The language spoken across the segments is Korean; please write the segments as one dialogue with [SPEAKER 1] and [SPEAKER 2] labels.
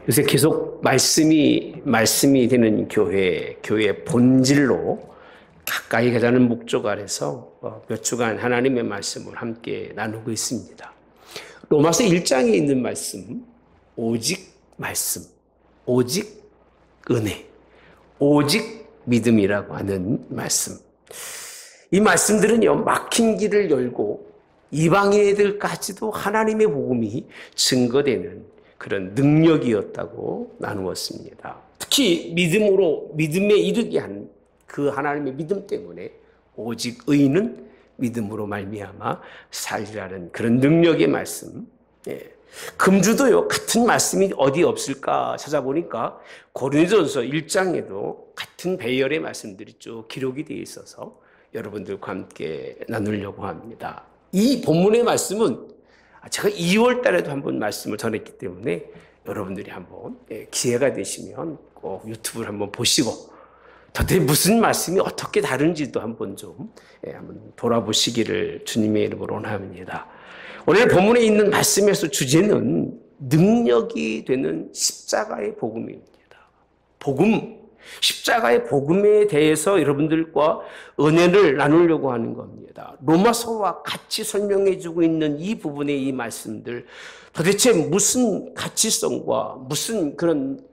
[SPEAKER 1] 요새 계속 말씀이 되는 교회의 본질로 가까이 가자는 목적 아래서 몇 주간 하나님의 말씀을 함께 나누고 있습니다. 로마서 1장에 있는 말씀, 오직 말씀, 오직 은혜, 오직 믿음이라고 하는 말씀. 이 말씀들은요, 막힌 길을 열고 이방인들까지도 하나님의 복음이 증거되는 그런 능력이었다고 나누었습니다. 특히 믿음에 이르게 한 그 하나님의 믿음 때문에 오직 의인은 믿음으로 말미암아 살리라는 그런 능력의 말씀. 금주도요, 같은 말씀이 어디 없을까 찾아보니까 고린도전서 1장에도 같은 배열의 말씀들이 쭉 기록이 되어 있어서 여러분들과 함께 나누려고 합니다. 이 본문의 말씀은 제가 2월 달에도 한번 말씀을 전했기 때문에 여러분들이 한번 기회가 되시면 꼭 유튜브를 한번 보시고 도대체 무슨 말씀이 어떻게 다른지도 한번 돌아보시기를 주님의 이름으로 원합니다. 오늘 본문에 있는 말씀에서 주제는 능력이 되는 십자가의 복음입니다. 복음, 십자가의 복음에 대해서 여러분들과 은혜를 나누려고 하는 겁니다. 로마서와 같이 설명해주고 있는 이 부분의 이 말씀들, 도대체 무슨 가치성과 무슨 그런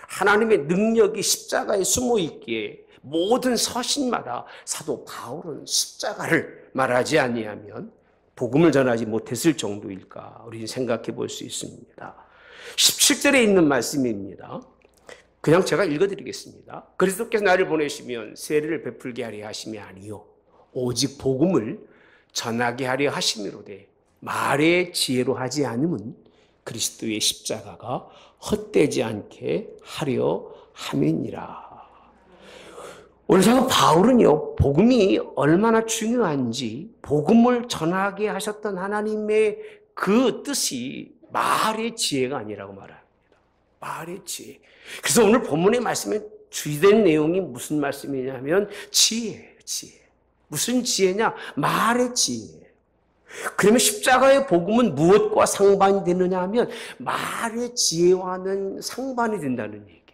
[SPEAKER 1] 하나님의 능력이 십자가에 숨어 있기에 모든 서신마다 사도 바울은 십자가를 말하지 아니하면 복음을 전하지 못했을 정도일까 우리는 생각해 볼 수 있습니다. 17절에 있는 말씀입니다. 그냥 제가 읽어드리겠습니다. 그리스도께서 나를 보내시면 세례를 베풀게 하려 하심이 아니요 오직 복음을 전하게 하려 하심이로되 말의 지혜로 하지 않음은 그리스도의 십자가가 헛되지 않게 하려 함이니라. 오늘 사도 바울은요, 복음이 얼마나 중요한지 복음을 전하게 하셨던 하나님의 그 뜻이 말의 지혜가 아니라고 말합니다. 말의 지혜. 그래서 오늘 본문의 말씀에 주된 내용이 무슨 말씀이냐면 지혜예요, 지혜. 무슨 지혜냐? 말의 지혜. 그러면 십자가의 복음은 무엇과 상반이 되느냐 하면 말의 지혜와는 상반이 된다는 얘기예요.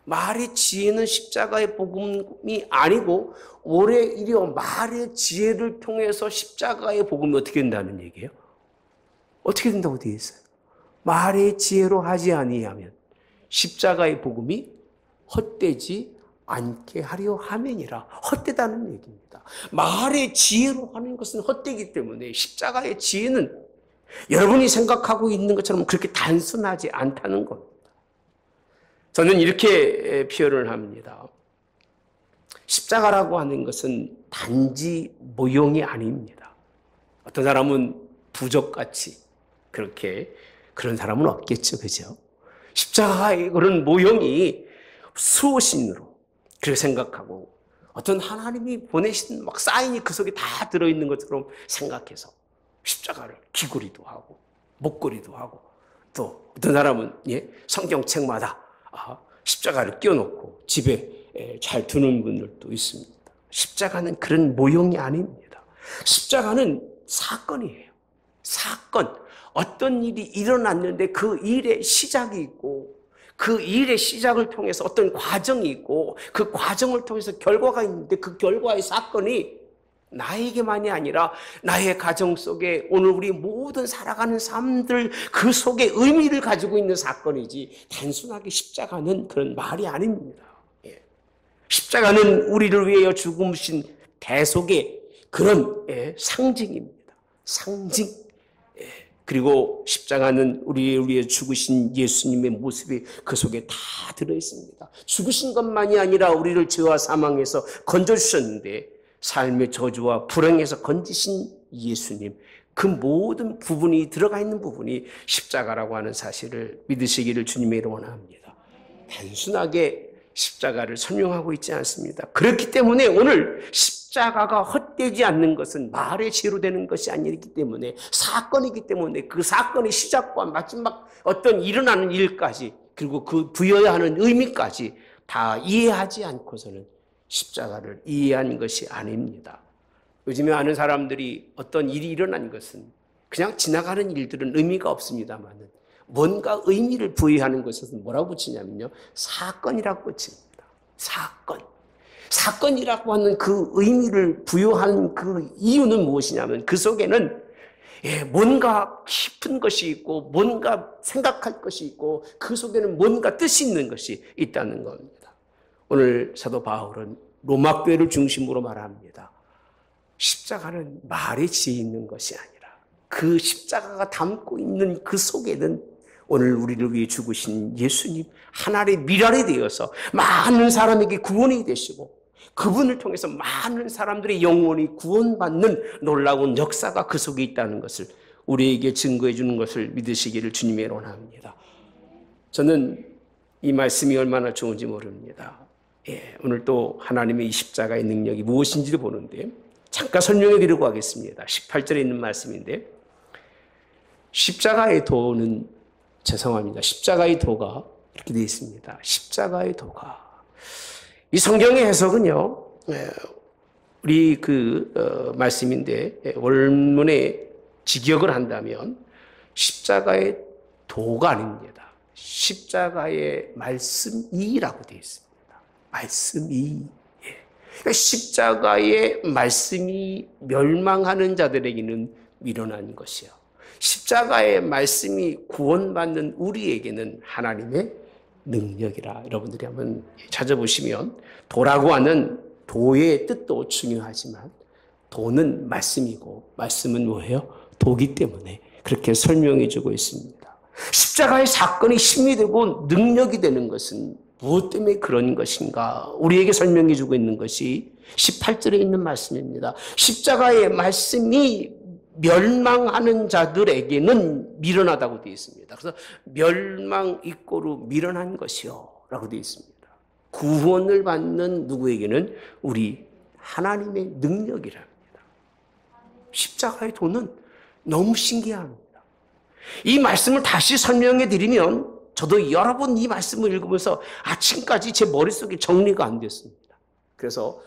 [SPEAKER 1] 말의 지혜는 십자가의 복음이 아니고 오히려 말의 지혜를 통해서 십자가의 복음이 어떻게 된다는 얘기예요? 어떻게 된다고 되어 있어요? 말의 지혜로 하지 아니하면 십자가의 복음이 헛되지 않게 하려 함이니라. 헛되다는 얘기입니다. 말의 지혜로 하는 것은 헛되기 때문에 십자가의 지혜는 여러분이 생각하고 있는 것처럼 그렇게 단순하지 않다는 겁니다. 저는 이렇게 표현을 합니다. 십자가라고 하는 것은 단지 모형이 아닙니다. 어떤 사람은 부적같이 그런 사람은 없겠죠, 그죠? 십자가의 그런 모형이 수호신으로 그렇게 생각하고 어떤 하나님이 보내신 막 사인이 그 속에 다 들어있는 것처럼 생각해서 십자가를 귀걸이도 하고 목걸이도 하고 또 어떤 사람은 성경책마다 십자가를 끼워놓고 집에 잘 두는 분들도 있습니다. 십자가는 그런 모형이 아닙니다. 십자가는 사건이에요. 사건. 어떤 일이 일어났는데 그 일의 시작이 있고 그 일의 시작을 통해서 어떤 과정이 있고 그 과정을 통해서 결과가 있는데 그 결과의 사건이 나에게만이 아니라 나의 가정 속에 오늘 우리 모든 살아가는 삶들 그 속에 의미를 가지고 있는 사건이지 단순하게 십자가는 그런 말이 아닙니다. 십자가는 우리를 위하여 죽으신 대속의 그런 상징입니다. 상징. 그리고 십자가는 우리의 죽으신 예수님의 모습이 그 속에 다 들어있습니다. 죽으신 것만이 아니라 우리를 죄와 사망에서 건져주셨는데 삶의 저주와 불행에서 건지신 예수님, 그 모든 부분이 들어가 있는 부분이 십자가라고 하는 사실을 믿으시기를 주님의 이름으로 원합니다. 단순하게 십자가를 설명하고 있지 않습니다. 그렇기 때문에 오늘 십자가가 헛되지 않는 것은 말의 지혜로 되는 것이 아니기 때문에, 사건이기 때문에 그 사건의 시작과 마지막 어떤 일어나는 일까지, 그리고 그 부여야 하는 의미까지 다 이해하지 않고서는 십자가를 이해한 것이 아닙니다. 요즘에 많은 사람들이 어떤 일이 일어난 것은 그냥 지나가는 일들은 의미가 없습니다만, 뭔가 의미를 부여하는 것은 뭐라고 붙이냐면요, 사건이라고 붙입니다. 사건이라고 하는 그 의미를 부여한 그 이유는 무엇이냐면, 그 속에는 뭔가 깊은 것이 있고, 뭔가 생각할 것이 있고, 그 속에는 뭔가 뜻이 있는 것이 있다는 겁니다. 오늘 사도 바울은 로마 교회를 중심으로 말합니다. 십자가는 말의 지혜 있는 것이 아니라 그 십자가가 담고 있는 그 속에는 오늘 우리를 위해 죽으신 예수님 하나의 미랄이 되어서 많은 사람에게 구원이 되시고, 그분을 통해서 많은 사람들의 영혼이 구원받는 놀라운 역사가 그 속에 있다는 것을 우리에게 증거해 주는 것을 믿으시기를 주님의 원합니다. 저는 이 말씀이 얼마나 좋은지 모릅니다. 오늘 또 하나님의 이 십자가의 능력이 무엇인지를 보는데 잠깐 설명해 드리고 하겠습니다. 18절에 있는 말씀인데, 십자가의 도는, 죄송합니다, 십자가의 도가 이렇게 되어 있습니다. 십자가의 도가. 이 성경의 해석은요, 우리 말씀인데, 원문의 직역을 한다면 십자가의 도가 아닙니다. 십자가의 말씀이라고 되어 있습니다. 말씀이. 그러니까 십자가의 말씀이 멸망하는 자들에게는 미련한 것이요, 십자가의 말씀이 구원받는 우리에게는 하나님의 능력이라. 여러분들이 한번 찾아보시면 도라고 하는 도의 뜻도 중요하지만, 도는 말씀이고 말씀은 뭐예요? 도기 때문에 그렇게 설명해 주고 있습니다. 십자가의 사건이 힘이 되고 능력이 되는 것은 무엇 때문에 그런 것인가? 우리에게 설명해 주고 있는 것이 18절에 있는 말씀입니다. 십자가의 말씀이 멸망하는 자들에게는 미련하다고 되어 있습니다. 그래서 멸망 이꼬로 미련한 것이요 라고 되어 있습니다. 구원을 받는 누구에게는 우리 하나님의 능력이랍니다. 십자가의 도는 너무 신기합니다. 이 말씀을 다시 설명해 드리면, 저도 여러 번 이 말씀을 읽으면서 아침까지 제 머릿속에 정리가 안 됐습니다. 그래서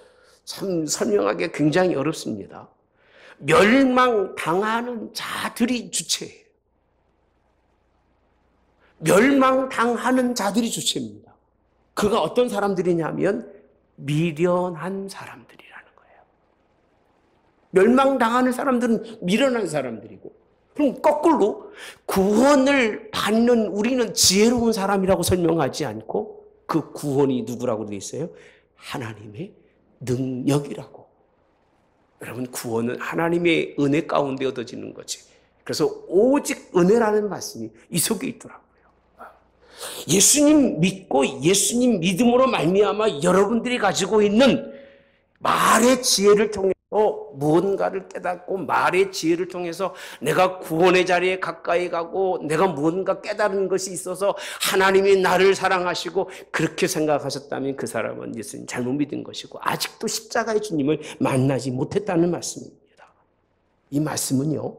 [SPEAKER 1] 참 설명하기가 굉장히 어렵습니다. 멸망당하는 자들이 주체예요. 멸망당하는 자들이 주체입니다. 그가 어떤 사람들이냐면 미련한 사람들이라는 거예요. 멸망당하는 사람들은 미련한 사람들이고, 그럼 거꾸로 구원을 받는 우리는 지혜로운 사람이라고 설명하지 않고, 그 구원이 누구라고 되어 있어요? 하나님의 능력이라고. 여러분, 구원은 하나님의 은혜 가운데 얻어지는 거지. 그래서 오직 은혜라는 말씀이 이 속에 있더라고요. 예수님 믿고 예수님 믿음으로 말미암아 여러분들이 가지고 있는 말의 지혜를 통해서 무언가를 깨닫고, 말의 지혜를 통해서 내가 구원의 자리에 가까이 가고, 내가 무언가 깨달은 것이 있어서 하나님이 나를 사랑하시고 그렇게 생각하셨다면 그 사람은 예수님 잘못 믿은 것이고 아직도 십자가의 주님을 만나지 못했다는 말씀입니다. 이 말씀은요,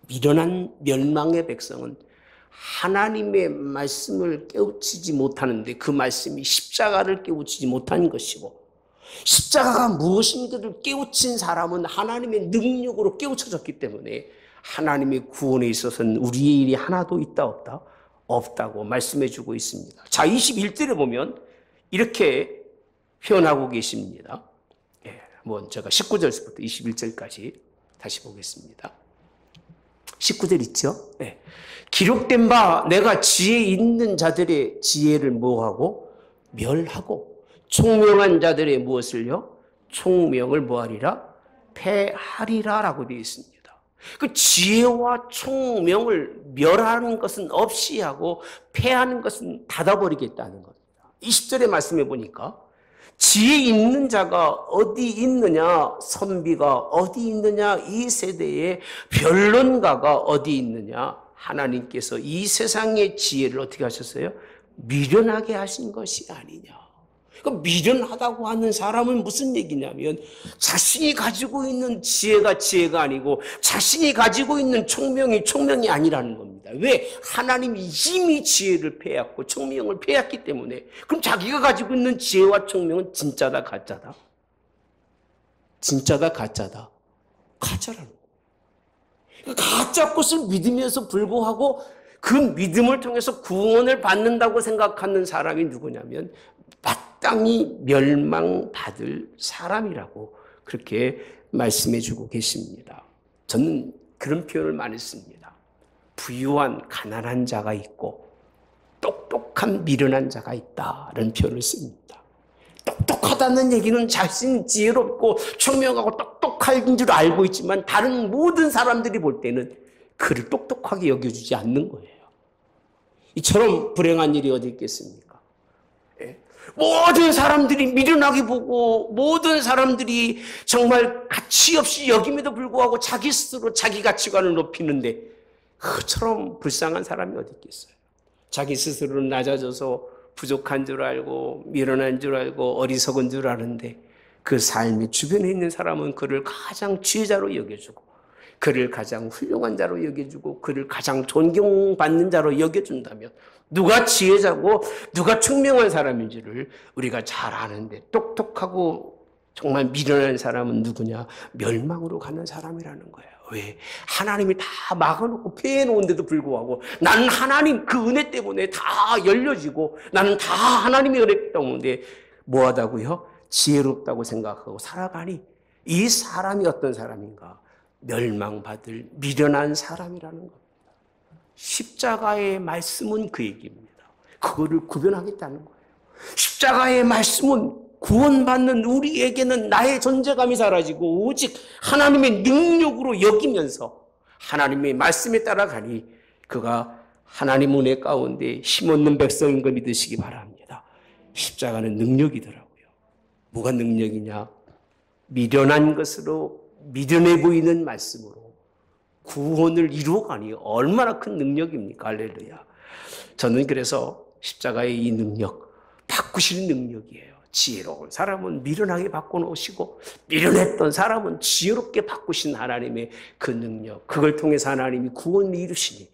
[SPEAKER 1] 미련한 멸망의 백성은 하나님의 말씀을 깨우치지 못하는데, 그 말씀이 십자가를 깨우치지 못한 것이고, 십자가가 무엇인가를 깨우친 사람은 하나님의 능력으로 깨우쳐졌기 때문에 하나님의 구원에 있어서는 우리의 일이 하나도 있다 없다? 없다고 말씀해 주고 있습니다. 자, 21절에 보면 이렇게 표현하고 계십니다. 한번 제가 19절부터 21절까지 다시 보겠습니다. 19절 있죠? 기록된 바 내가 지혜 있는 자들의 지혜를 뭐하고? 멸하고, 총명한 자들의 무엇을요? 총명을 뭐하리라? 패하리라 라고 되어 있습니다. 그 지혜와 총명을 멸하는 것은 없이 하고 패하는 것은 닫아버리겠다는 겁니다. 20절의 말씀해 보니까 지혜 있는 자가 어디 있느냐, 선비가 어디 있느냐, 이 세대에 변론가가 어디 있느냐, 하나님께서 이 세상의 지혜를 어떻게 하셨어요? 미련하게 하신 것이 아니냐. 그러니까 미련하다고 하는 사람은 무슨 얘기냐면 자신이 가지고 있는 지혜가 지혜가 아니고 자신이 가지고 있는 총명이 총명이 아니라는 겁니다. 왜? 하나님이 이미 지혜를 패했고 총명을 패했기 때문에. 그럼 자기가 가지고 있는 지혜와 총명은 진짜다 가짜다? 진짜다 가짜다? 가짜라는 거예요. 가짜 것을 믿으면서 불구하고 그 믿음을 통해서 구원을 받는다고 생각하는 사람이 누구냐면 마땅히 멸망받을 사람이라고 그렇게 말씀해 주고 계십니다. 저는 그런 표현을 많이 씁니다. 부유한 가난한 자가 있고 똑똑한 미련한 자가 있다는 표현을 씁니다. 똑똑하다는 얘기는 자신 지혜롭고 총명하고 똑똑한 줄 알고 있지만 다른 모든 사람들이 볼 때는 그를 똑똑하게 여겨주지 않는 거예요. 이처럼 불행한 일이 어디 있겠습니까? 예? 모든 사람들이 미련하게 보고 모든 사람들이 정말 가치 없이 여김에도 불구하고 자기 스스로 자기 가치관을 높이는데 그처럼 불쌍한 사람이 어디 있겠어요? 자기 스스로는 낮아져서 부족한 줄 알고 미련한 줄 알고 어리석은 줄 아는데 그 삶이 주변에 있는 사람은 그를 가장 지혜자로 여겨주고 그를 가장 훌륭한 자로 여겨주고 그를 가장 존경받는 자로 여겨준다면 누가 지혜자고 누가 총명한 사람인지를 우리가 잘 아는데 똑똑하고 정말 미련한 사람은 누구냐? 멸망으로 가는 사람이라는 거예요. 왜? 하나님이 다 막아놓고 폐해놓은데도 불구하고 나는 하나님 그 은혜 때문에 다 열려지고 나는 다 하나님의 은혜 때문에 뭐하다고요? 지혜롭다고 생각하고 살아가니 이 사람이 어떤 사람인가? 멸망받을 미련한 사람이라는 겁니다. 십자가의 말씀은 그 얘기입니다. 그거를 구별하겠다는 거예요. 십자가의 말씀은 구원받는 우리에게는 나의 존재감이 사라지고 오직 하나님의 능력으로 여기면서 하나님의 말씀에 따라가니 그가 하나님 은혜 가운데 힘없는 백성인 걸 믿으시기 바랍니다. 십자가는 능력이더라고요. 뭐가 능력이냐? 미련한 것으로 미련해 보이는 말씀으로 구원을 이루어가니 얼마나 큰 능력입니까? 할렐루야. 저는 그래서 십자가의 이 능력, 바꾸시는 능력이에요. 지혜로운 사람은 미련하게 바꿔놓으시고 미련했던 사람은 지혜롭게 바꾸신 하나님의 그 능력, 그걸 통해서 하나님이 구원을 이루시니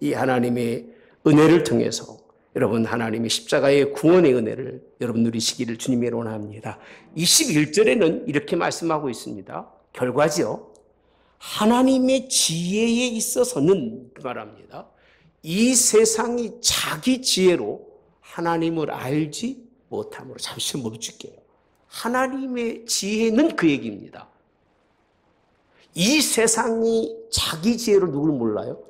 [SPEAKER 1] 이 하나님의 은혜를 통해서 여러분 하나님의 십자가의 구원의 은혜를 여러분 누리시기를 주님의 원합니다. 21절에는 이렇게 말씀하고 있습니다. 결과지요. 하나님의 지혜에 있어서는 그 말합니다. 이 세상이 자기 지혜로 하나님을 알지 못함으로. 잠시 멈출게요. 하나님의 지혜는 그 얘기입니다. 이 세상이 자기 지혜로 누굴 몰라요?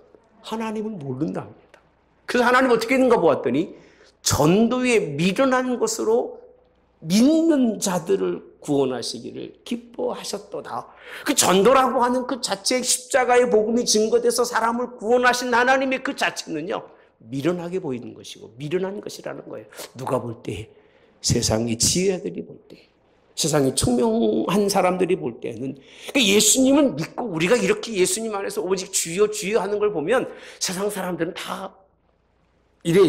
[SPEAKER 1] 하나님을 모른답니다. 그래서 하나님 어떻게 했는가 보았더니 전도에 미련한 것으로 믿는 자들을 구원하시기를 기뻐하셨도다. 그 전도라고 하는 그 자체의 십자가의 복음이 증거돼서 사람을 구원하신 하나님의 그 자체는요, 미련하게 보이는 것이고 미련한 것이라는 거예요. 누가 볼 때? 세상의 지혜들이 볼 때, 세상의 총명한 사람들이 볼 때는, 그러니까 예수님을 믿고 우리가 이렇게 예수님 안에서 오직 주여 주여 하는 걸 보면 세상 사람들은 다 이래.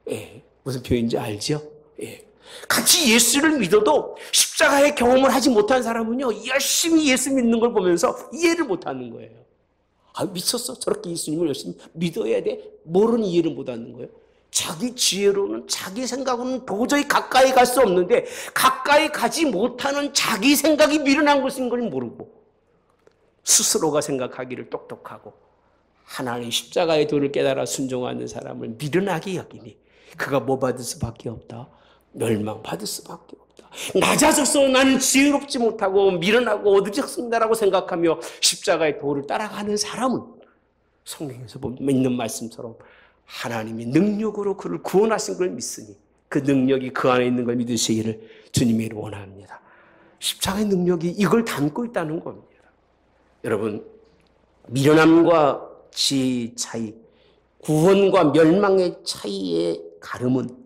[SPEAKER 1] 예. 무슨 표현인지 알죠? 예. 같이 예수를 믿어도 십자가의 경험을 하지 못한 사람은요, 열심히 예수 믿는 걸 보면서 이해를 못하는 거예요. 아, 미쳤어? 저렇게 예수님을 열심히 믿어야 돼? 뭐로는 이해를 못하는 거예요? 자기 지혜로는, 자기 생각으로는 도저히 가까이 갈 수 없는데 가까이 가지 못하는 자기 생각이 미련한 것인 걸 모르고 스스로가 생각하기를 똑똑하고 하나님의 십자가의 도를 깨달아 순종하는 사람을 미련하게 여기니 그가 뭐 받을 수밖에 없다? 멸망받을 수밖에 없다. 낮아져서 나는 지혜롭지 못하고 미련하고 어두적습니다라고 생각하며 십자가의 도를 따라가는 사람은 성경에서 있는 말씀처럼 하나님이 능력으로 그를 구원하신 걸 믿으니 그 능력이 그 안에 있는 걸 믿으시기를 주님이 원합니다. 십자가의 능력이 이걸 담고 있다는 겁니다. 여러분, 미련함과 지혜의 차이, 구원과 멸망의 차이의 가름은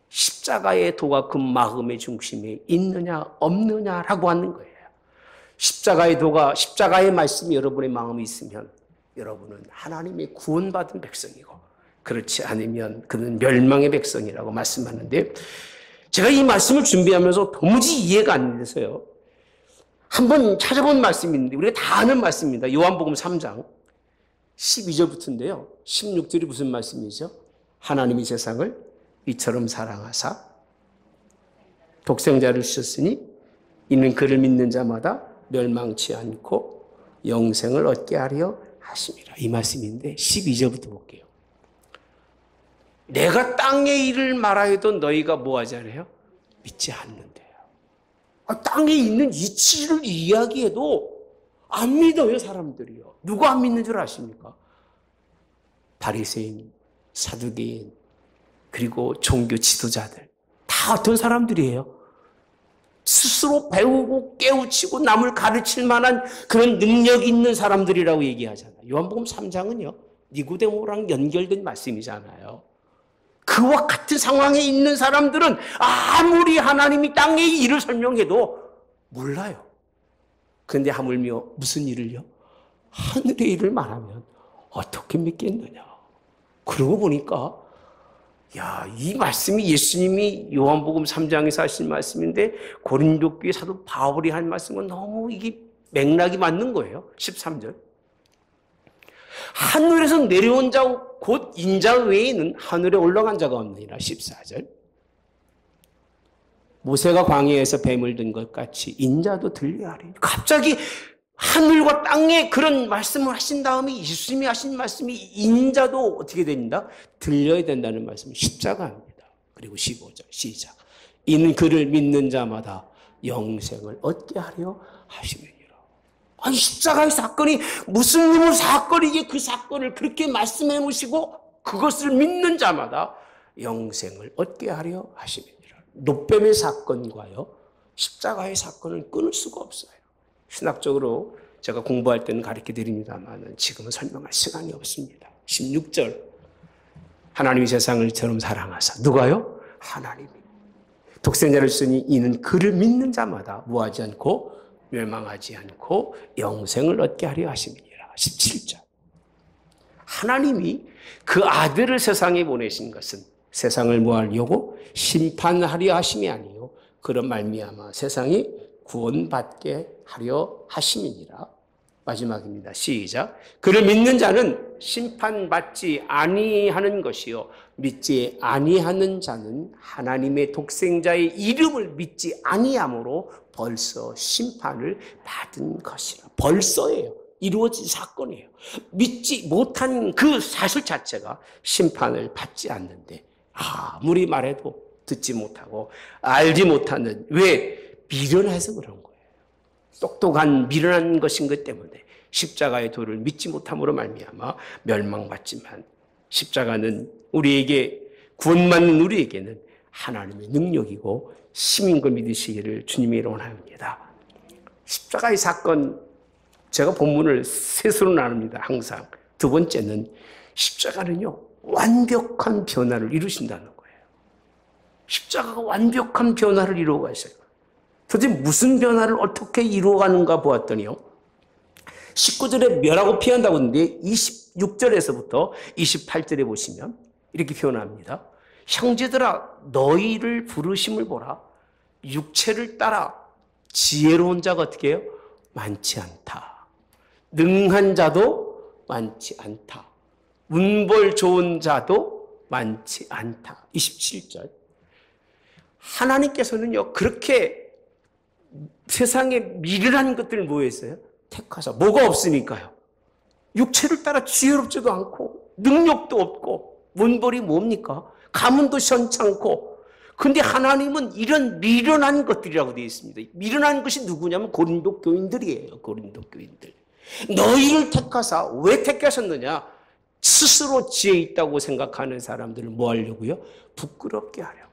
[SPEAKER 1] 십자가의 도가 그 마음의 중심에 있느냐 없느냐라고 하는 거예요. 십자가의 도가, 십자가의 말씀이 여러분의 마음에 있으면 여러분은 하나님의 구원받은 백성이고 그렇지 않으면 그는 멸망의 백성이라고 말씀하는데, 제가 이 말씀을 준비하면서 도무지 이해가 안 돼서요. 한번 찾아본 말씀인데 우리가 다 아는 말씀입니다. 요한복음 3장 12절부터인데요. 16절이 무슨 말씀이죠? 하나님이 세상을 이처럼 사랑하사 독생자를 주셨으니 이는 그를 믿는 자마다 멸망치 않고 영생을 얻게 하려 하심이라. 이 말씀인데 12절부터 볼게요. 내가 땅의 일을 말하여도 너희가 뭐하지 않아요? 믿지 않는데요. 땅에 있는 이치를 이야기해도 안 믿어요, 사람들이요. 누가 안 믿는 줄 아십니까? 바리새인, 사두개인, 그리고 종교 지도자들. 다 어떤 사람들이에요? 스스로 배우고 깨우치고 남을 가르칠 만한 그런 능력이 있는 사람들이라고 얘기하잖아요. 요한복음 3장은요. 니고데모랑 연결된 말씀이잖아요. 그와 같은 상황에 있는 사람들은 아무리 하나님이 땅의 일을 설명해도 몰라요. 그런데 하물며 무슨 일을요? 하늘의 일을 말하면 어떻게 믿겠느냐. 그러고 보니까 이 말씀이 예수님이 요한복음 3장에서 하신 말씀인데 고린도 교회 사도 바울이 한 말씀은 너무 이게 맥락이 맞는 거예요. 13절. 하늘에서 내려온 자 곧 인자 외에는 하늘에 올라간 자가 없느니라. 14절. 모세가 광야에서 뱀을 든 것 같이 인자도 들려하리. 갑자기 하늘과 땅에 그런 말씀을 하신 다음에 예수님이 하신 말씀이 인자도 어떻게 된다? 들려야 된다는 말씀은 십자가입니다. 그리고 15절 시작. 이는 그를 믿는 자마다 영생을 얻게 하려 하시느니라. 아니 십자가의 사건이 무슨 놈의 사건이기에 그 사건을 그렇게 말씀해 놓으시고 그것을 믿는 자마다 영생을 얻게 하려 하시느니라. 노뱀의 사건과요 십자가의 사건을 끊을 수가 없어요. 신학적으로 제가 공부할 때는 가르쳐 드립니다만 지금은 설명할 시간이 없습니다. 16절. 하나님이 세상을 이처럼 사랑하사. 누가요? 하나님이. 독생자를 주시니 이는 그를 믿는 자마다 뭐하지 않고 멸망하지 않고 영생을 얻게 하려 하심이니라. 17절. 하나님이 그 아들을 세상에 보내신 것은 세상을 뭐하려고? 심판하려 하심이 아니요 그런 말미암아 세상이 구원받게 하려 하심이니라. 마지막입니다. 시작. 그를 믿는 자는 심판받지 아니하는 것이요 믿지 아니하는 자는 하나님의 독생자의 이름을 믿지 아니함으로 벌써 심판을 받은 것이라. 벌써예요. 이루어진 사건이에요. 믿지 못한 그 사실 자체가 심판을 받지 않는데 아무리 말해도 듣지 못하고 알지 못하는 왜? 미련해서 그런 거예요. 똑똑한 미련한 것인 것 때문에 십자가의 도를 믿지 못함으로 말미암아 멸망받지만 십자가는 우리에게 구원받는 우리에게는 하나님의 능력이고 힘인 걸 믿으시기를 주님의 이름으로 원합니다. 십자가의 사건 제가 본문을 셋으로 나눕니다. 항상. 두 번째는 십자가는요 완벽한 변화를 이루신다는 거예요. 십자가가 완벽한 변화를 이루어가 있어요. 도대체 무슨 변화를 어떻게 이루어가는가 보았더니요. 19절에 멸하고 피한다고 했는데 26절에서부터 28절에 보시면 이렇게 표현합니다. 형제들아 너희를 부르심을 보라. 육체를 따라 지혜로운 자가 어떻게 해요? 많지 않다. 능한 자도 많지 않다. 운벌 좋은 자도 많지 않다. 27절. 하나님께서는요 그렇게 세상에 미련한 것들을 뭐 했어요? 택하사. 뭐가 없으니까요. 육체를 따라 지혜롭지도 않고 능력도 없고 문벌이 뭡니까? 가문도 시원찮고. 근데 하나님은 이런 미련한 것들이라고 되어 있습니다. 미련한 것이 누구냐면 고린도 교인들이에요. 고린도 교인들. 너희를 택하사. 왜 택하셨느냐? 스스로 지혜 있다고 생각하는 사람들을 뭐 하려고요? 부끄럽게 하려고.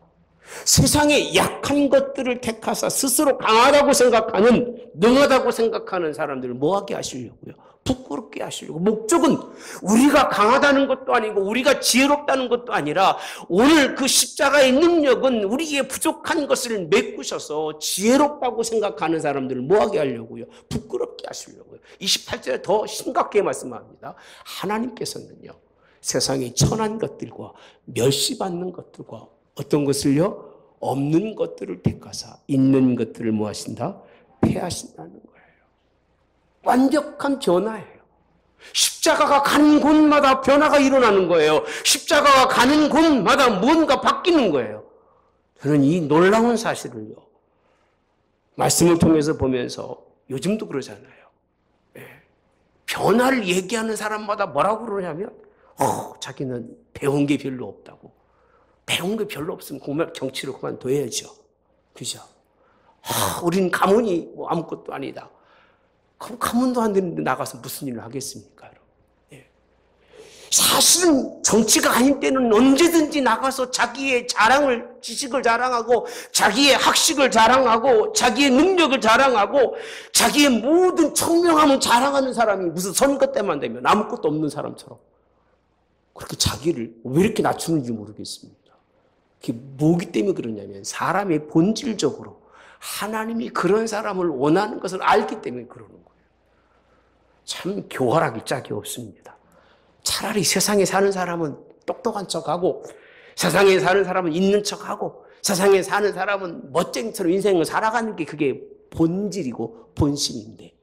[SPEAKER 1] 세상에 약한 것들을 택하사 스스로 강하다고 생각하는 능하다고 생각하는 사람들을 뭐하게 하시려고요? 부끄럽게 하시려고. 목적은 우리가 강하다는 것도 아니고 우리가 지혜롭다는 것도 아니라 오늘 그 십자가의 능력은 우리의 부족한 것을 메꾸셔서 지혜롭다고 생각하는 사람들을 뭐하게 하려고요? 부끄럽게 하시려고요. 28절에 더 심각하게 말씀합니다. 하나님께서는요 세상의 천한 것들과 멸시받는 것들과 어떤 것을요? 없는 것들을 택하사 있는 것들을 뭐 하신다? 폐하신다는 거예요. 완벽한 변화예요. 십자가가 가는 곳마다 변화가 일어나는 거예요. 십자가가 가는 곳마다 뭔가 바뀌는 거예요. 저는 이 놀라운 사실을요, 말씀을 통해서 보면서 요즘도 그러잖아요. 변화를 얘기하는 사람마다 뭐라고 그러냐면 자기는 배운 게 별로 없다고. 배운 게 별로 없으면 정말 정치를 그만둬야죠. 그죠? 우리는 가문이 뭐 아무것도 아니다. 그럼 가문도 안 되는데 나가서 무슨 일을 하겠습니까? 사실은 정치가 아닌 때는 언제든지 나가서 자기의 자랑을, 지식을 자랑하고 자기의 학식을 자랑하고 자기의 능력을 자랑하고 자기의 모든 청명함을 자랑하는 사람이 무슨 선거 때만 되면 아무것도 없는 사람처럼 그렇게 자기를 왜 이렇게 낮추는지 모르겠습니다. 그게 뭐기 때문에 그러냐면 사람의 본질적으로 하나님이 그런 사람을 원하는 것을 알기 때문에 그러는 거예요. 참 교활하기 짝이 없습니다. 차라리 세상에 사는 사람은 똑똑한 척하고 세상에 사는 사람은 있는 척하고 세상에 사는 사람은 멋쟁이처럼 인생을 살아가는 게 그게 본질이고 본심인데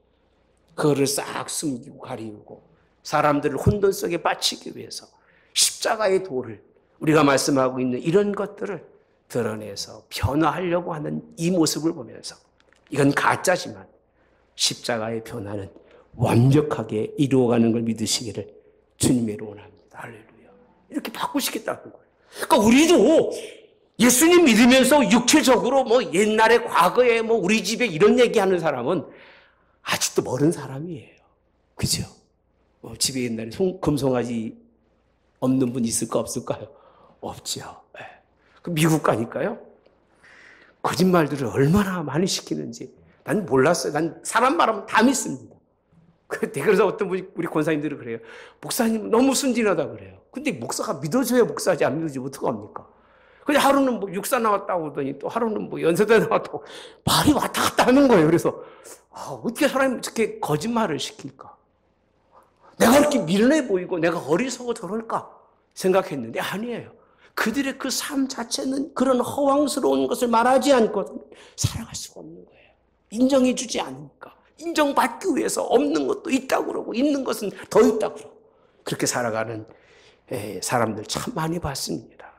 [SPEAKER 1] 그거를 싹 숨기고 가리우고 사람들을 혼돈 속에 빠치기 위해서 십자가의 도를 우리가 말씀하고 있는 이런 것들을 드러내서 변화하려고 하는 이 모습을 보면서 이건 가짜지만 십자가의 변화는 완벽하게 이루어가는 걸 믿으시기를 주님의 원합니다. 할렐루야. 이렇게 바꾸시겠다는 거예요. 그러니까 우리도 예수님 믿으면서 육체적으로 뭐 옛날에 과거에 뭐 우리 집에 이런 얘기하는 사람은 아직도 멀은 사람이에요. 그죠? 집에 옛날에 금송아지 없는 분 있을까 없을까요? 없죠. 네. 미국 가니까요. 거짓말들을 얼마나 많이 시키는지 난 몰랐어요. 난 사람 말하면 다 믿습니다. 그래서 어떤 분이 우리 권사님들이 그래요. 목사님 너무 순진하다 그래요. 근데 목사가 믿어줘야 목사지 안 믿어주면 어떡합니까? 근데 하루는 뭐 육사 나왔다고 하더니 또 하루는 뭐 연세대 나왔다고 말이 왔다 갔다 하는 거예요. 그래서 어떻게 사람이 저렇게 거짓말을 시킬까? 내가 이렇게 미련해 보이고 내가 어리석어 저럴까 생각했는데 아니에요. 그들의 그 삶 자체는 그런 허황스러운 것을 말하지 않고 살아갈 수가 없는 거예요. 인정해 주지 않으니까. 인정받기 위해서 없는 것도 있다고 그러고 있는 것은 더 있다고 그러고 그렇게 살아가는 사람들 참 많이 봤습니다.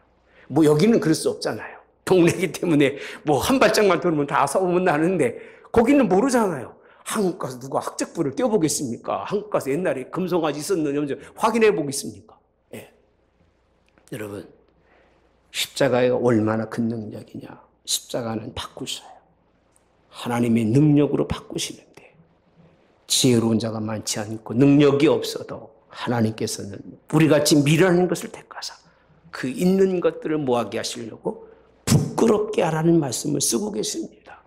[SPEAKER 1] 뭐 여기는 그럴 수 없잖아요. 동네이기 때문에 뭐 한 발짝만 돌면 다 소문 나는데 거기는 모르잖아요. 한국 가서 누가 학적부를 떼어보겠습니까? 한국 가서 옛날에 금송아지 있었는지 확인해 보겠습니까? 예. 여러분 십자가가 얼마나 큰 능력이냐. 십자가는 바꾸셔요. 하나님의 능력으로 바꾸시는데 지혜로운 자가 많지 않고 능력이 없어도 하나님께서는 우리같이 미련한 것을 택하사 그 있는 것들을 뭐하게 하시려고 부끄럽게 하라는 말씀을 쓰고 계십니다.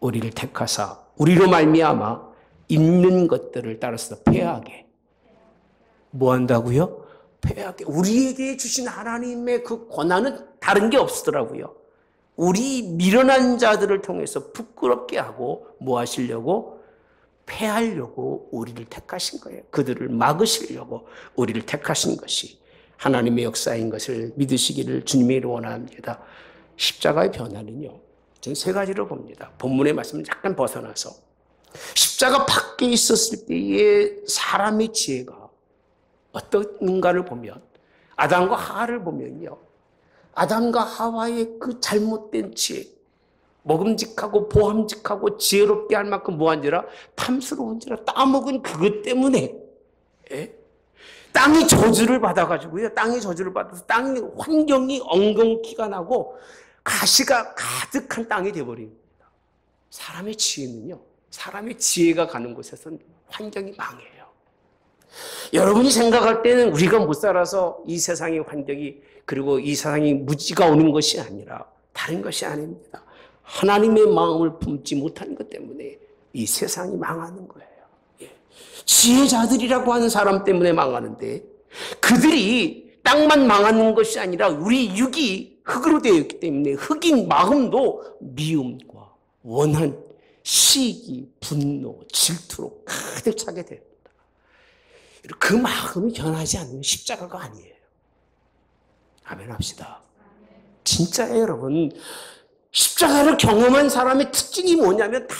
[SPEAKER 1] 우리를 택하사 우리로 말미암아 있는 것들을 따라서 폐하게 뭐 한다고요? 폐하게. 우리에게 주신 하나님의 그 권한은 다른 게 없더라고요. 우리 미련한 자들을 통해서 부끄럽게 하고 뭐 하시려고? 패하려고 우리를 택하신 거예요. 그들을 막으시려고 우리를 택하신 것이 하나님의 역사인 것을 믿으시기를 주님이 원합니다. 십자가의 변화는요. 저는 세 가지로 봅니다. 본문의 말씀은 약간 벗어나서 십자가 밖에 있었을 때의 사람의 지혜가 어떤가를 보면 아담과 하와를 보면요. 아담과 하와의 그 잘못된 지혜 먹음직하고 보함직하고 지혜롭게 할 만큼 뭐한지라 탐스러운지라 따먹은 그것 때문에 땅이 저주를 받아가지고요. 땅이 저주를 받아서 땅의 환경이 엉겅퀴가 나고 가시가 가득한 땅이 되어버립니다. 사람의 지혜는요. 사람의 지혜가 가는 곳에서는 환경이 망해요. 여러분이 생각할 때는 우리가 못 살아서 이 세상의 환경이 그리고 이 세상이 무지가 오는 것이 아니라 다른 것이 아닙니다. 하나님의 마음을 품지 못하는 것 때문에 이 세상이 망하는 거예요. 지혜자들이라고 하는 사람 때문에 망하는데 그들이 땅만 망하는 것이 아니라 우리 육이 흙으로 되어 있기 때문에 흙인 마음도 미움과 원한, 시기, 분노, 질투로 가득 차게 됩니다. 그 마음이 변하지 않으면 십자가가 아니에요. 아멘 합시다. 진짜예요, 여러분. 십자가를 경험한 사람의 특징이 뭐냐면 다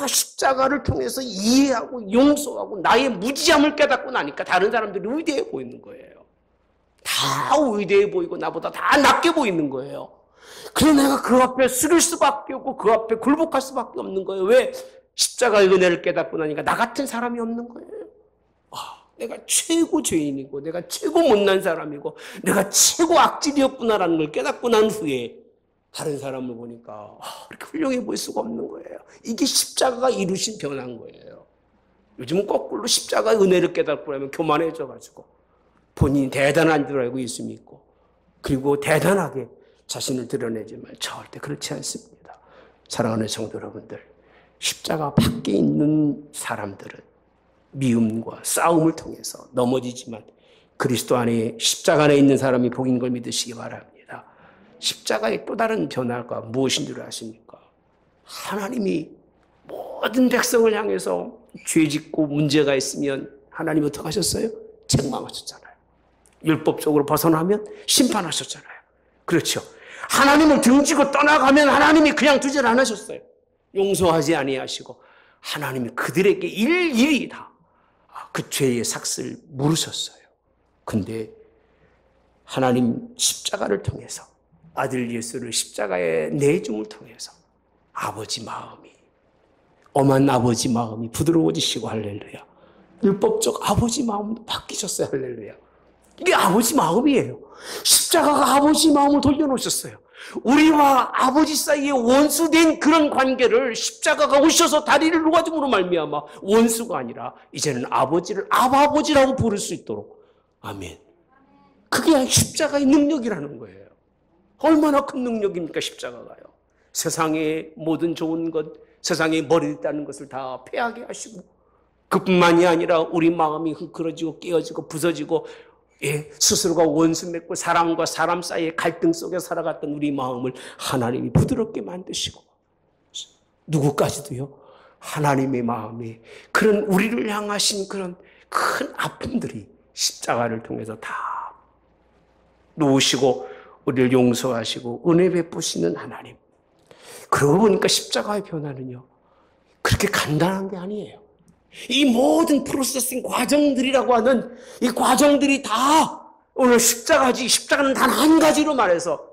[SPEAKER 1] 십자가를 통해서 이해하고 용서하고 나의 무지함을 깨닫고 나니까 다른 사람들이 위대해 보이는 거예요. 다 위대해 보이고 나보다 다 낮게 보이는 거예요. 그래서 내가 그 앞에 쓰릴 수밖에 없고 그 앞에 굴복할 수밖에 없는 거예요. 왜? 십자가의 은혜를 깨닫고 나니까 나 같은 사람이 없는 거예요. 내가 최고 죄인이고 내가 최고 못난 사람이고 내가 최고 악질이었구나라는 걸 깨닫고 난 후에 다른 사람을 보니까 그렇게 훌륭해 보일 수가 없는 거예요. 이게 십자가가 이루신 변화인 거예요. 요즘은 거꾸로 십자가의 은혜를 깨닫고 나면 교만해져가지고 본인이 대단한 줄 알고 예수 믿고 그리고 대단하게 자신을 드러내지만 절대 그렇지 않습니다. 사랑하는 성도 여러분들, 십자가 밖에 있는 사람들은 미움과 싸움을 통해서 넘어지지만 그리스도 안에 십자가 안에 있는 사람이 복인 걸 믿으시기 바랍니다. 십자가의 또 다른 변화가 무엇인 줄 아십니까? 하나님이 모든 백성을 향해서 죄 짓고 문제가 있으면 하나님 어떻게 하셨어요? 책망하셨잖아요. 율법적으로 벗어나면 심판하셨잖아요. 그렇죠. 하나님을 등지고 떠나가면 하나님이 그냥 두질 않으셨어요. 용서하지 아니하시고 하나님이 그들에게 일일이 다 그 죄의 삭을 물으셨어요. 근데 하나님 십자가를 통해서 아들 예수를 십자가에 내줌을 통해서 아버지 마음이 엄한 아버지 마음이 부드러워지시고 할렐루야. 율법적 아버지 마음도 바뀌셨어요. 할렐루야. 이게 아버지 마음이에요. 십자가가 아버지 마음을 돌려놓으셨어요. 우리와 아버지 사이에 원수된 그런 관계를 십자가가 오셔서 다리를 놓아줌으로 말미암아 원수가 아니라 이제는 아버지를 아버지라고 부를 수 있도록. 아멘. 그게 십자가의 능력이라는 거예요. 얼마나 큰 능력입니까 십자가가요. 세상의 모든 좋은 것, 세상에 머리 있다는 것을 다 패하게 하시고 그뿐만이 아니라 우리 마음이 흐트러지고 깨어지고 부서지고 스스로가 원수 맺고 사람과 사람 사이의 갈등 속에 살아갔던 우리 마음을 하나님이 부드럽게 만드시고 누구까지도요. 하나님의 마음에 그런 우리를 향하신 그런 큰 아픔들이 십자가를 통해서 다 놓으시고 우리를 용서하시고 은혜 베푸시는 하나님. 그러고 보니까 십자가의 변화는요. 그렇게 간단한 게 아니에요. 이 모든 프로세싱 과정들이라고 하는 이 과정들이 다 오늘 십자가지, 십자가는 단 한 가지로 말해서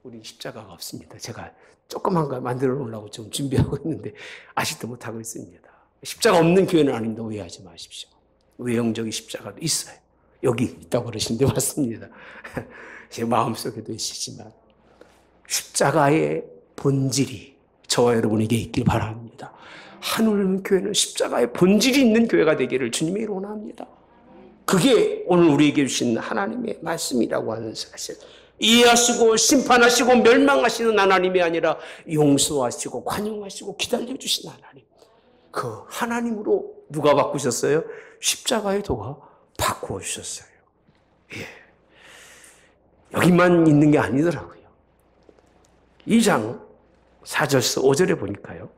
[SPEAKER 1] 우리 십자가가 없습니다. 제가 조그만 거 만들어 놓으려고 좀 준비하고 있는데 아직도 못하고 있습니다. 십자가 없는 교회는 아닌데 오해하지 마십시오. 외형적인 십자가도 있어요. 여기 있다고 그러시는데 맞습니다. 제 마음속에도 있으시지만 십자가의 본질이 저와 여러분에게 있길 바랍니다. 하늘 교회는 십자가의 본질이 있는 교회가 되기를 주님이 원합니다. 그게 오늘 우리에게 주신 하나님의 말씀이라고 하는 사실. 이해하시고 심판하시고 멸망하시는 하나님이 아니라 용서하시고 관용하시고 기다려주신 하나님. 그 하나님으로 누가 바꾸셨어요? 십자가의 도가 바꾸어 주셨어요. 예. 여기만 있는 게 아니더라고요. 2장 4절서 5절에 보니까요.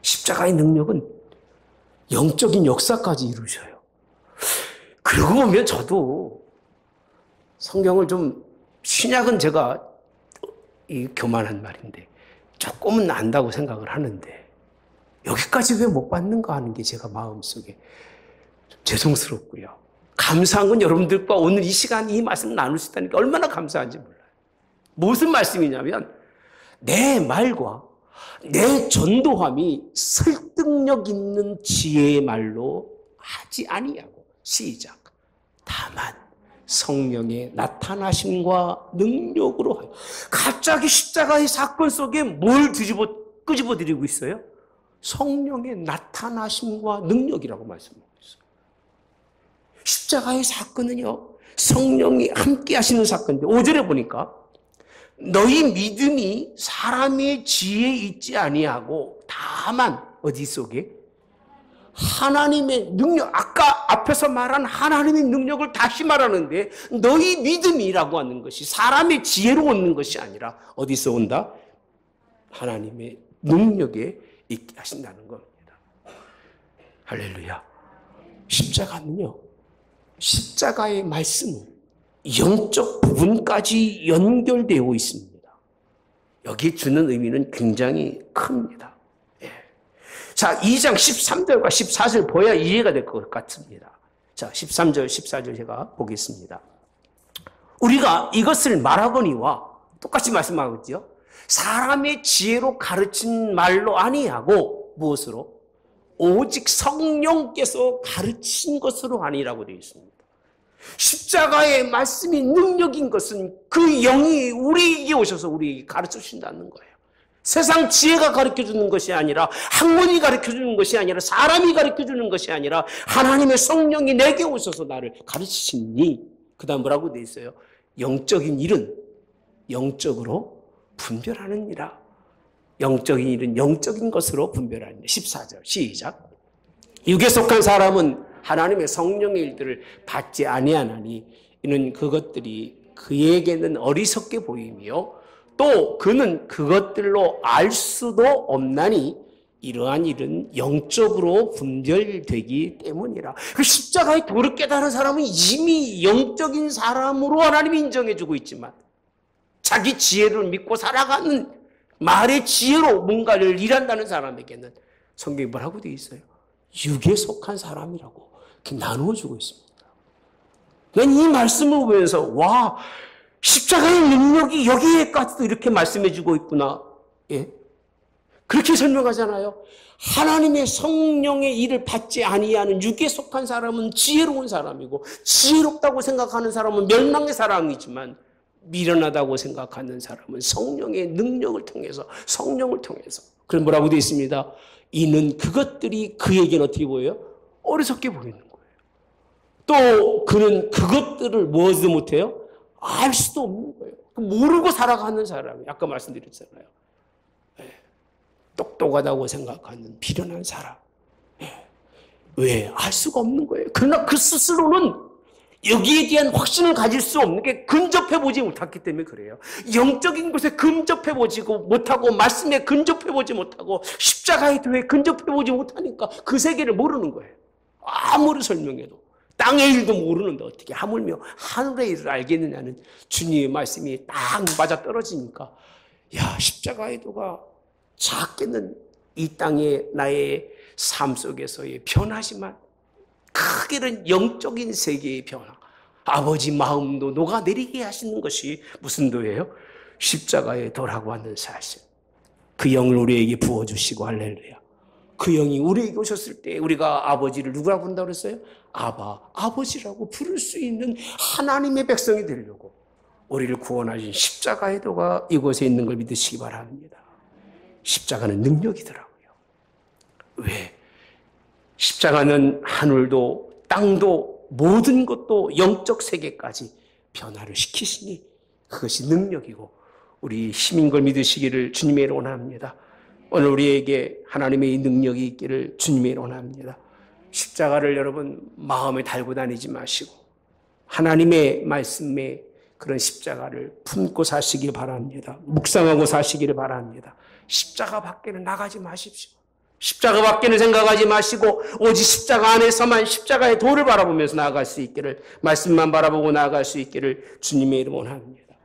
[SPEAKER 1] 십자가의 능력은 영적인 역사까지 이루셔요. 그러고 보면 저도 성경을 좀 신약은 제가 교만한 말인데 조금은 안다고 생각을 하는데 여기까지 왜 못 받는가 하는 게 제가 마음속에 좀 죄송스럽고요. 감사한 건 여러분들과 오늘 이 시간 이 말씀을 나눌 수 있다니까 얼마나 감사한지 몰라요. 무슨 말씀이냐면 내 말과 내 전도함이 설득력 있는 지혜의 말로 하지 아니하고 시작. 다만 성령의 나타나심과 능력으로 하여. 갑자기 십자가의 사건 속에 뭘 끄집어 드리고 있어요? 성령의 나타나심과 능력이라고 말씀하고 있어요. 십자가의 사건은요, 성령이 함께 하시는 사건인데 5절에 보니까 너희 믿음이 사람의 지혜에 있지 아니하고 다만 어디 속에? 하나님의 능력, 아까 앞에서 말한 하나님의 능력을 다시 말하는데 너희 믿음이라고 하는 것이 사람의 지혜로 오는 것이 아니라 어디서 온다? 하나님의 능력에 있게 하신다는 겁니다. 할렐루야. 십자가는요, 십자가의 말씀은 영적 부분까지 연결되어 있습니다. 여기 주는 의미는 굉장히 큽니다. 예. 자, 2장 13절과 14절 보야 이해가 될 것 같습니다. 자, 13절, 14절 제가 보겠습니다. 우리가 이것을 말하거니와 똑같이 말씀하고 있죠. 사람의 지혜로 가르친 말로 아니하고 무엇으로? 오직 성령께서 가르친 것으로 아니라고 되어 있습니다. 십자가의 말씀이 능력인 것은 그 영이 우리에게 오셔서 우리에게 가르쳐 주신다는 거예요. 세상 지혜가 가르쳐 주는 것이 아니라, 학문이 가르쳐 주는 것이 아니라, 사람이 가르쳐 주는 것이 아니라 하나님의 성령이 내게 오셔서 나를 가르치시니, 그 다음 뭐라고 되어 있어요? 영적인 일은 영적으로 분별하느니라. 영적인 일은 영적인 것으로 분별하느니라. 14절 시작. 육에 속한 사람은 하나님의 성령의 일들을 받지 아니하나니 이는 그것들이 그에게는 어리석게 보이며 또 그는 그것들로 알 수도 없나니 이러한 일은 영적으로 분별되기 때문이라. 그 십자가의 도를 깨달은 사람은 이미 영적인 사람으로 하나님이 인정해주고 있지만 자기 지혜를 믿고 살아가는 말의 지혜로 뭔가를 일한다는 사람에게는 성경이 뭐라고 되어 있어요? 육에 속한 사람이라고 이렇게 나누어주고 있습니다. 난 이 말씀을 보면서 와, 십자가의 능력이 여기에까지도 이렇게 말씀해주고 있구나. 예? 그렇게 설명하잖아요. 하나님의 성령의 일을 받지 아니하는 육에 속한 사람은 지혜로운 사람이고 지혜롭다고 생각하는 사람은 멸망의 사람이지만 미련하다고 생각하는 사람은 성령의 능력을 통해서 성령을 통해서 그럼 뭐라고 되어 있습니다. 이는 그것들이 그에게는 어떻게 보여요? 어리석게 보이는 거예요. 또 그는 그것들을 무엇도 못해요? 알 수도 없는 거예요. 모르고 살아가는 사람이 아까 말씀드렸잖아요. 똑똑하다고 생각하는 비련한 사람. 왜? 알 수가 없는 거예요. 그러나 그 스스로는 여기에 대한 확신을 가질 수 없는 게 근접해보지 못했기 때문에 그래요. 영적인 곳에 근접해보지 못하고 말씀에 근접해보지 못하고 십자가의 도에 근접해보지 못하니까 그 세계를 모르는 거예요. 아무리 설명해도. 땅의 일도 모르는데 어떻게 하물며 하늘의 일을 알겠느냐는 주님의 말씀이 딱 맞아떨어지니까 야, 십자가의 도가 작게는 이 땅의 나의 삶 속에서의 변화지만 크게는 영적인 세계의 변화, 아버지 마음도 녹아내리게 하시는 것이 무슨 도예요? 십자가의 도라고 하는 사실. 그 영을 우리에게 부어주시고 할렐루야. 그 영이 우리에게 오셨을 때 우리가 아버지를 누구라고 부른다고 그랬어요? 아버지라고 부를 수 있는 하나님의 백성이 되려고 우리를 구원하신 십자가의 도가 이곳에 있는 걸 믿으시기 바랍니다. 십자가는 능력이더라고요. 왜? 십자가는 하늘도 땅도 모든 것도 영적 세계까지 변화를 시키시니 그것이 능력이고 우리 힘인 걸 믿으시기를 주님의 이름으로 원합니다. 오늘 우리에게 하나님의 이 능력이 있기를 주님의 이름으로 원합니다. 십자가를 여러분 마음에 달고 다니지 마시고 하나님의 말씀에 그런 십자가를 품고 사시기 바랍니다. 묵상하고 사시기를 바랍니다. 십자가 밖에는 나가지 마십시오. 십자가 밖에는 생각하지 마시고 오직 십자가 안에서만 십자가의 도를 바라보면서 나아갈 수 있기를 말씀만 바라보고 나아갈 수 있기를 주님의 이름으로 원합니다.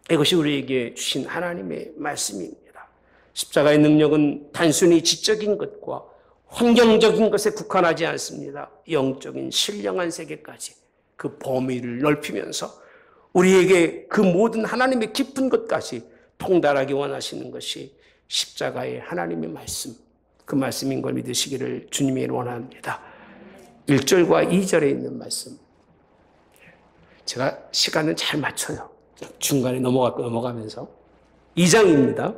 [SPEAKER 1] 이것이 우리에게 주신 하나님의 말씀입니다. 십자가의 능력은 단순히 지적인 것과 환경적인 것에 국한하지 않습니다. 영적인 신령한 세계까지 그 범위를 넓히면서 우리에게 그 모든 하나님의 깊은 것까지 통달하기 원하시는 것이 십자가의 하나님의 말씀, 그 말씀인 걸 믿으시기를 주님이 원합니다. 1절과 2절에 있는 말씀. 제가 시간은 잘 맞춰요. 중간에 넘어가면서. 2장입니다.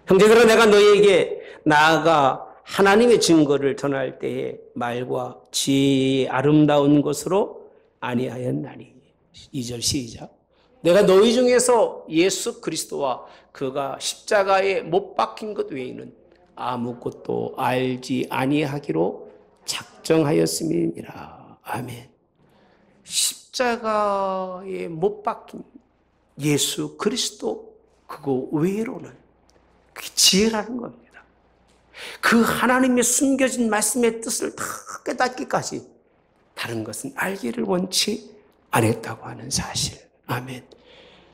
[SPEAKER 1] 형제들아 내가 너희에게 나아가 하나님의 증거를 전할 때에 말과 지혜의 아름다운 것으로 아니하였나니. 2절 시작. 내가 너희 중에서 예수 그리스도와 그가 십자가에 못 박힌 것 외에는 아무것도 알지 아니하기로 작정하였음이니라. 아멘. 십자가에 못 박힌 예수 그리스도 그거 외로는 그게 지혜라는 겁니다. 그 하나님의 숨겨진 말씀의 뜻을 다 깨닫기까지 다른 것은 알기를 원치 않았다고 하는 사실. 아멘.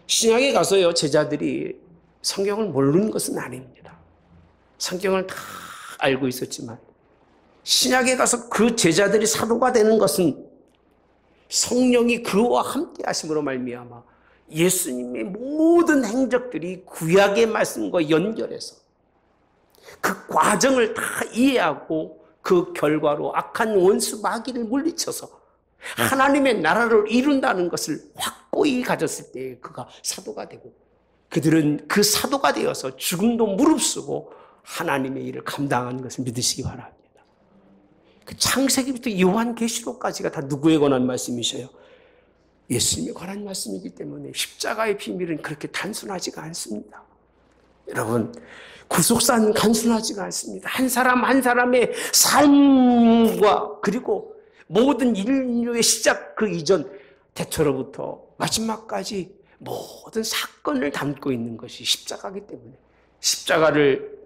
[SPEAKER 1] 신약에 가서요, 제자들이 성경을 모르는 것은 아닙니다. 성경을 다 알고 있었지만 신약에 가서 그 제자들이 사도가 되는 것은 성령이 그와 함께 하심으로 말미암아 예수님의 모든 행적들이 구약의 말씀과 연결해서 그 과정을 다 이해하고 그 결과로 악한 원수 마귀를 물리쳐서 하나님의 나라를 이룬다는 것을 확고히 가졌을 때 그가 사도가 되고 그들은 그 사도가 되어서 죽음도 무릅쓰고 하나님의 일을 감당하는 것을 믿으시기 바랍니다. 그 창세기부터 요한계시록까지가 다 누구에 관한 말씀이셔요? 예수님에 관한 말씀이기 때문에 십자가의 비밀은 그렇게 단순하지가 않습니다. 여러분, 구속사는 단순하지가 않습니다. 한 사람 한 사람의 삶과 그리고 모든 인류의 시작 그 이전 태초로부터 마지막까지 모든 사건을 담고 있는 것이 십자가이기 때문에 십자가를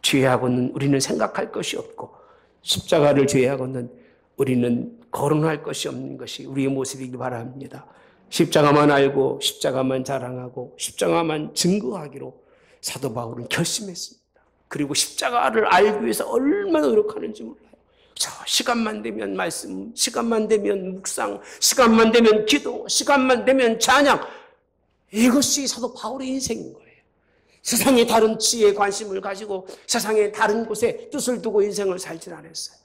[SPEAKER 1] 제외하고는 우리는 생각할 것이 없고 십자가를 제외하고는 우리는 거론할 것이 없는 것이 우리의 모습이기 바랍니다. 십자가만 알고 십자가만 자랑하고 십자가만 증거하기로 사도 바울은 결심했습니다. 그리고 십자가를 알기 위해서 얼마나 노력하는지 몰라요. 시간만 되면 말씀, 시간만 되면 묵상, 시간만 되면 기도, 시간만 되면 찬양. 이것이 사도 바울의 인생인 거예요. 세상의 다른 지혜에 관심을 가지고 세상의 다른 곳에 뜻을 두고 인생을 살질 않았어요.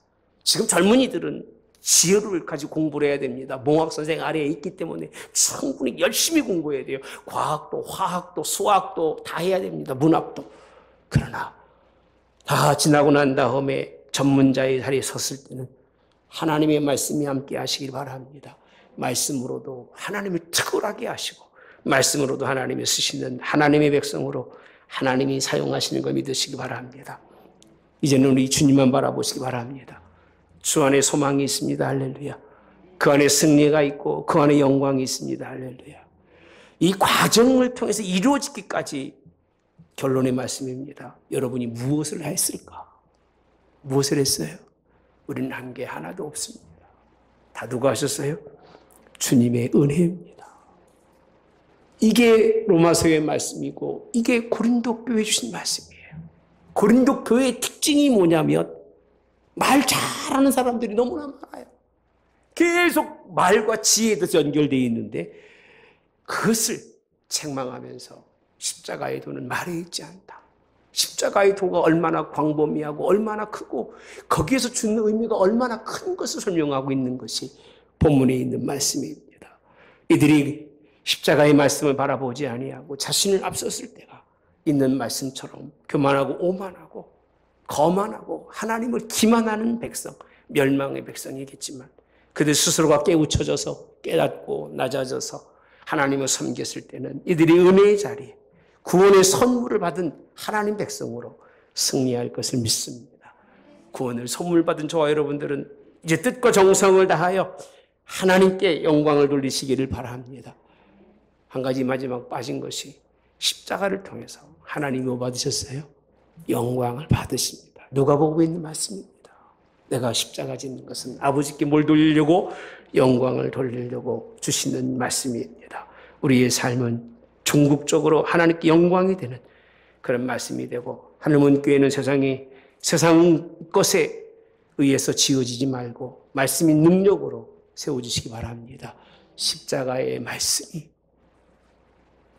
[SPEAKER 1] 지금 젊은이들은 지혜를 가지고 공부를 해야 됩니다. 몽학 선생 아래에 있기 때문에 충분히 열심히 공부해야 돼요. 과학도 화학도 수학도 다 해야 됩니다. 문학도. 그러나 다 지나고 난 다음에 전문자의 자리에 섰을 때는 하나님의 말씀이 함께 하시길 바랍니다. 말씀으로도 하나님을 특별하게 하시고 말씀으로도 하나님이 쓰시는 하나님의 백성으로 하나님이 사용하시는 걸 믿으시기 바랍니다. 이제는 우리 주님만 바라보시기 바랍니다. 주 안에 소망이 있습니다. 할렐루야. 그 안에 승리가 있고 그 안에 영광이 있습니다. 할렐루야. 이 과정을 통해서 이루어지기까지 결론의 말씀입니다. 여러분이 무엇을 했을까? 무엇을 했어요? 우리는 한 게 하나도 없습니다. 다 누가 하셨어요? 주님의 은혜입니다. 이게 로마서의 말씀이고 이게 고린도 교회에 주신 말씀이에요. 고린도 교회의 특징이 뭐냐면 말 잘하는 사람들이 너무나 많아요. 계속 말과 지혜에 대해서 연결되어 있는데 그것을 책망하면서 십자가의 도는 말에 있지 않다. 십자가의 도가 얼마나 광범위하고 얼마나 크고 거기에서 주는 의미가 얼마나 큰 것을 설명하고 있는 것이 본문에 있는 말씀입니다. 이들이 십자가의 말씀을 바라보지 아니하고 자신을 앞섰을 때가 있는 말씀처럼 교만하고 오만하고 거만하고 하나님을 기만하는 백성, 멸망의 백성이겠지만 그들 스스로가 깨우쳐져서 깨닫고 낮아져서 하나님을 섬겼을 때는 이들이 은혜의 자리에 구원의 선물을 받은 하나님 백성으로 승리할 것을 믿습니다. 구원을 선물 받은 저와 여러분들은 이제 뜻과 정성을 다하여 하나님께 영광을 돌리시기를 바랍니다. 한 가지 마지막 빠진 것이 십자가를 통해서 하나님이 뭐 받으셨어요? 영광을 받으십니다. 누가 보고 있는 말씀입니다. 내가 십자가 짓는 것은 아버지께 뭘 돌리려고? 영광을 돌리려고 주시는 말씀입니다. 우리의 삶은 궁극적으로 하나님께 영광이 되는 그런 말씀이 되고 하늘문 교회는 세상 것에 의해서 지어지지 말고 말씀이 능력으로 세워주시기 바랍니다. 십자가의 말씀이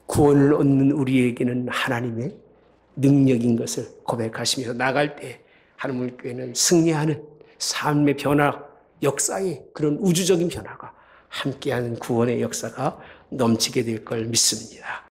[SPEAKER 1] 구원을 얻는 우리에게는 하나님의 능력인 것을 고백하시면서 나갈 때 하늘문교회는 승리하는 삶의 변화, 역사의 그런 우주적인 변화가 함께하는 구원의 역사가 넘치게 될 걸 믿습니다.